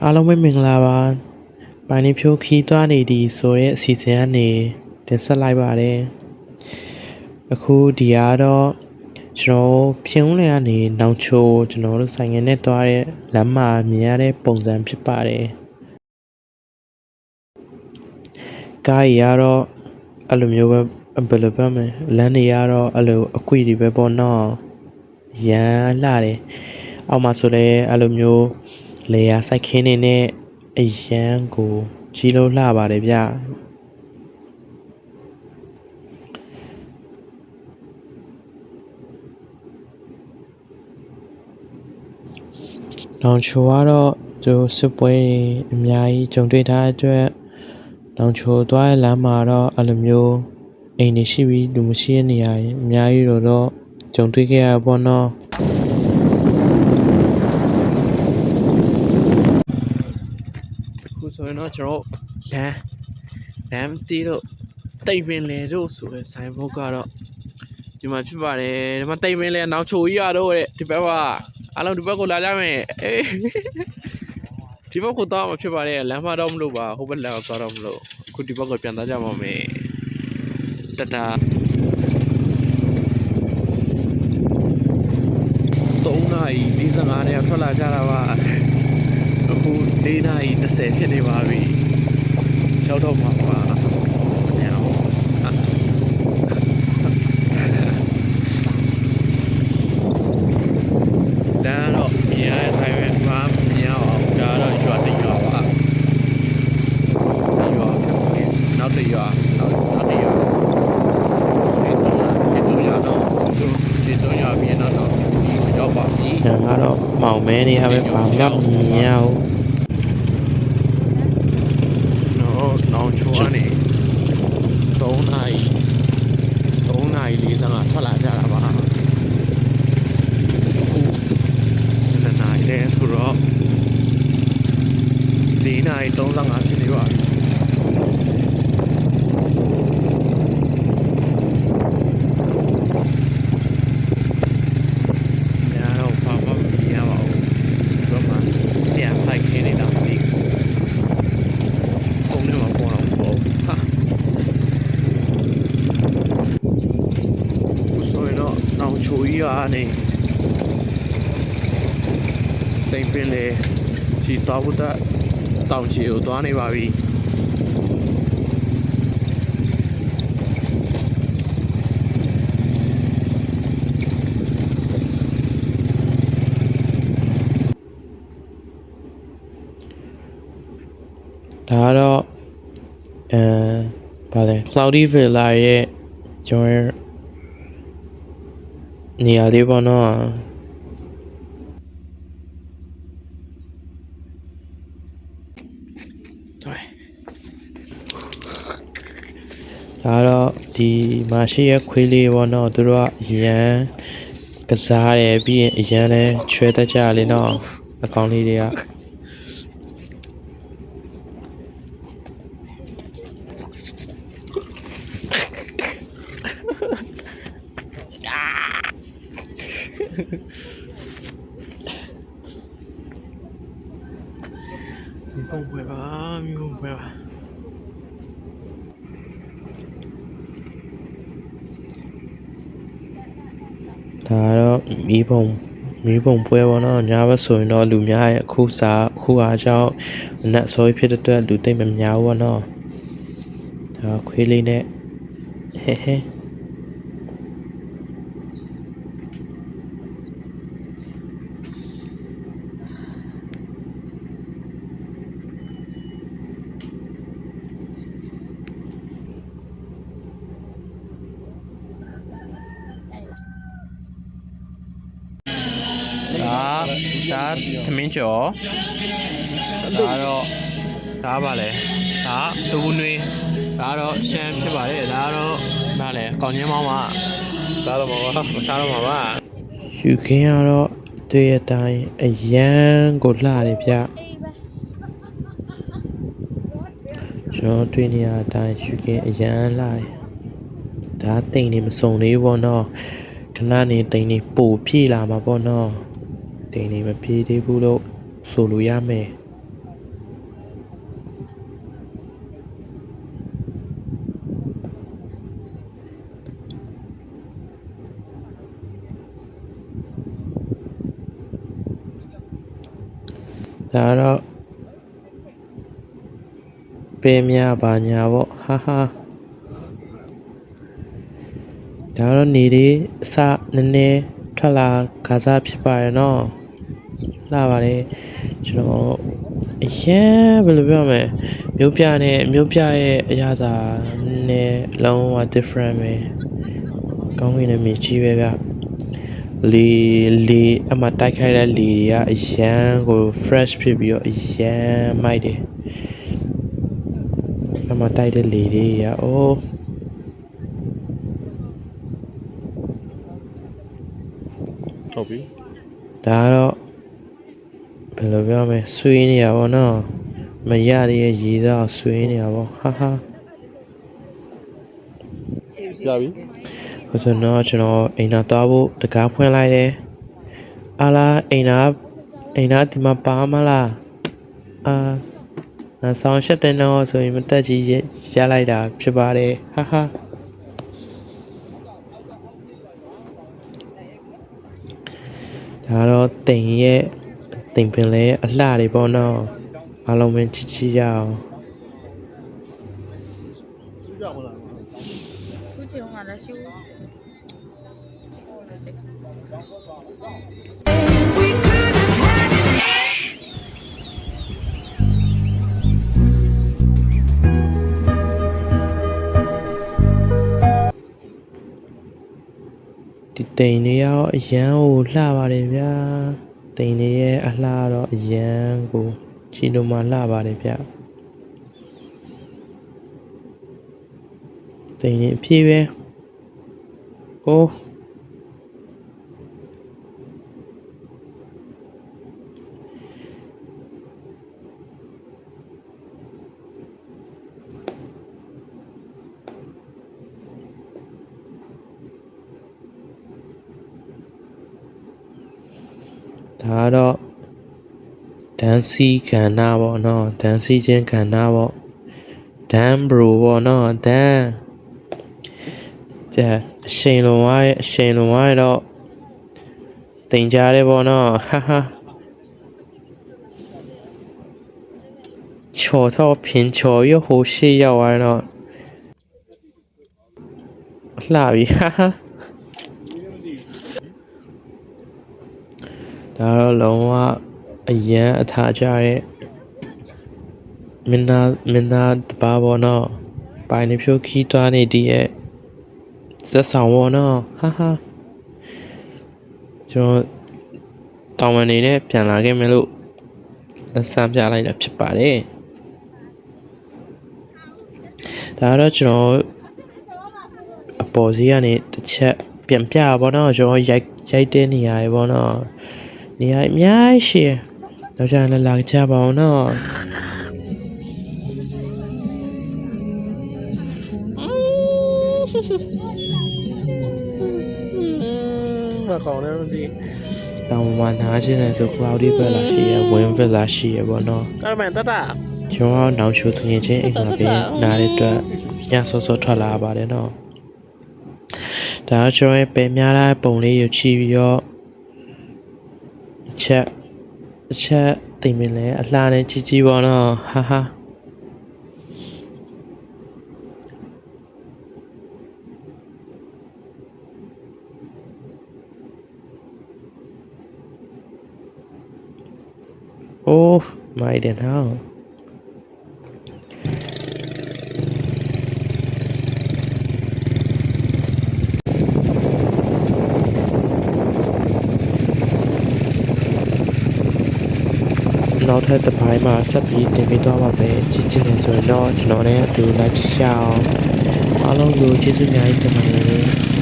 အားလုံးပဲမင်္ဂလာပါပိုင်းနေဖြိုးခီးသွားနေသည်ဆိုတဲ့အစီအစဉ်ကနေတင်ဆက်လိုက်ပါတယ်အခုဒီကတော့ကျွန်တော်ဖြင်းဦးလယ်ကနေနောင်ချိုကျွန်တော်တို့ဆိုင်ငယ်နဲ့သွားတဲ့လမ်းမှာမြင်ရတဲ့ပုံစံဖြစ်ပါတယ်ကားကြီးကတော့အဲ့လိုမျိုးပဲဘယ်လိုပြောမလဲလမ်းတွေကတော့အဲ့လိုအကွေတွေပဲပေါ့နော်ရမ်းလှတယ်အောက်မှာဆိုလဲအဲ့လိုမျိုးလေယာစိုက်ခင်းနေနဲ့အရန်ကိုကြီးလို့လှပါတယ်ဗျနောင်ချိုကတော့သူစစ်ပွဲတွေအများကြီးကြုံတွေ့ထားတဲ့အတွက်နောင်ချိုသွားတဲ့လမ်းမှာတော့အဲ့လိုမျိုးအိမ်တွေရှိပြီးလူမရှိတဲ့နေရာကြီးအများကြီးတော့ကြုံတွေ့ခဲ့ရပေါ့နော်ခုဆိုရင်တော့ကျွန်တော်လမ်းတီးတော့တိတ်ပင်လေတို့ဆိုတဲ့ဆိုင်ဘုတ်ကတော့ဒီမှာဖြစ်ပါတယ်ဒီမှာတိတ်ပင်လေနောင်ချိုကြီးရတော့တဲ့ဒီဘက်ကအားလုံးဒီဘက်ကိုလာကြမယ်အေးဒီဘက်ကိုတော့မဖြစ်ပါတယ်လမ်းမတော့မလို့ပါဟိုဘက်လမ်းသွားတော့မလို့အခုဒီဘက်ကိုပြန်သွားကြပါမယ်တတာ3နာရီ45နဲ့ထွက်လာကြတာပါအခု4နာရီ30ဖြစ်နေပါပြီရောက်တော့မှာပါကတော့မောင်မဲနေရပဲဘာမှမမြင်ရဘူးနောင်ချိုကနေ3နာရီ45ထွက်လာကြတာပါအခု2နာရီလဲဆိုတော့4နာရီ35ဖြစ်နေပါပြီချိုကြီးကနေတိမ်ပင်လေစီတောက်ဖို့တောင်ချီကိုသွားနေပါပြီဒါကတော့ဗာလဲ Cloudy Villa ရဲ့ကျွန်တော်နေရာလေးပေါ့နော်ဒါတော့ဒီမှာရှိရခွေးလေးပေါ့နော်သူတို့ကအရန်ကစားတယ်ပြီးရင်အရန်လဲချွဲတတ်ကြလေနော်အကောင်လေးတွေကมีpomပွဲပါဒါတော့မီးပုံပွဲပေါ့နော်ညဘက်ဆိုရင်တော့လူများရဲ့အခုအားကြောင့်နက်စောဖြစ်တဲ့အတွက်လူသိမ့်မများဘူးပေါ့နော်ဒါခွေးလေးနဲ့ဟဲဟဲဒါသမင်းကျော်ဒါတော့ဒါပါလေဒါတူနွေဒါတော့ရှမ်းဖြစ်ပါတယ်ဒါတော့ဒါလေကောင်းချင်းမောင်းပါစားတော့မှာပါစားတော့မှာပါရှူခင်းကတော့တွေ့ရတိုင်းအရန်ကိုလှတယ်ဗျကျွန်တော်တွေ့နေရတိုင်းရှူခင်းအရန်လှတယ်ဒါတိမ်နေမစုံသေးဘူးပေါ့နော်ခဏနေတိမ်နေပို့ပြေးလာမှာပေါ့နော်တိမ်နေမပြေးသေးဘူးလို့ဆိုလို့ရမယ် ဒါတော့ပေးများပါညာပေါ့ဟာဟာဒါတော့နေလေးအစနည်းနည်းထွက်လာခါစားဖြစ်ပါရဲ့နော်လာပါလေကျွန်တော်အရင်ဘယ်လိုပြောမလဲမြို့ပြရဲ့အရာသာနဲ့လုံးဝ different ပဲကောင်းကင်နဲ့မြေကြီးပဲဗျလေအမှတိုက်ခိုက်တဲ့လေတွေကအရန်ကို fresh ဖြစ်ပြီးတော့အရန်မိုက်တယ်အမှတိုက်တဲ့လေတွေကအိုးဟုတ်ပြီ ဒါတော့ဘယ်လိုပြောမလဲဆွေးနေရပါတော့မရတဲ့ရေသားဆွေးနေရပါဟာဟာ ရပြီ ဆိုတော့ကျွန်တော်အိမ်သာသွားဖို့တကားဖွင့်လိုက်တယ်အာလာအိမ်သာဒီမှာပါမလားဆောင်းရှက်တဲ့တော့ဆိုရင်မတက်ကြီးရလိုက်တာဖြစ်ပါတယ်ဟာဟာဒါတော့တိမ်ပင်လဲအလှတွေပေါ့နော်အားလုံးပဲချစ်ရအောင် 估计我俺那修。 ဒီတိမ်တွေရောအရန်ကိုလှပါတယ်ဗျာတိမ်တွေရဲ့အလှတော့အရန်ကိုချီလို့မှလှပါတယ်ဗျာတိမ်တွေအပြည့်ပဲဟိုးဒါတော့ဒန်စီကဏ္ဍပေါ့နော်ဒန်စီချင်းကဏ္ဍပေါ့ဒန်ဘရိုပေါ့နော်ဒန်အရှိန်လုံးဝရဲ့တော့တင်ကြတယ်ပေါ့နော်ဟာဟာချော်တော့ဖြင်းချော်ရဟိုရှေ့ရောက်သွားတော့လှပြီဟာဟာဒါတော့လုံးဝအရန်အထာကြတဲ့မင်းသားတပါပေါ့နော်ပိုင်နေဖြိုးခီးသွားနေတည်းရဲ့ဇက်ဆောင်ပေါ့နော်ဟာဟာကျွန်တော်တောင်ဝန်နေနဲ့ပြန်လာခဲ့မယ်လို့လက်စမ်းပြလိုက်တာဖြစ်ပါတယ်ဒါတော့ကျွန်တော်အပေါ်စီးကနေတစ်ချက်ပြန်ပြပါတော့ကျွန်တော်ရိုက်တဲ့နေရာတွေပေါ့နော်နေရာအများကြီးရှိတော့ကျွန်တော်လာကြပါအောင်နော်မခေါင်းလည်းမသိ တောင်ဝန်နားချင်းလဲဆို cloudy ပဲလာရှိရ wind ပဲလာရှိရပေါ့နော် အဲ့ဒါမှတတ ကျွန်တော်နောက်ချိုသူငယ်ချင်းအိမ်မှာပဲနားတဲ့အတွက်ညစောစောထွက်လာပါတယ်နော်ဒါကျွန်တော်ရဲ့ပဲများတဲ့ပုံလေးကိုချီပြီးတော့အချက်သိမလဲအလှနဲ့ကြီးပေါ့နော်ဟာဟာโอ้ไม่เด่นเท่าနောက်ထပ်တစ်ပိုင်းမှာဆက်ပြီးတင်ပေးသွားပါမယ်ကြည့်ချင်တယ်ဆိုရင်တော့ကျွန်တော်နဲ့အတူလိုက်ချအောင်အားလုံးကိုကျေးဇူးများကြီးတင်ပါတယ်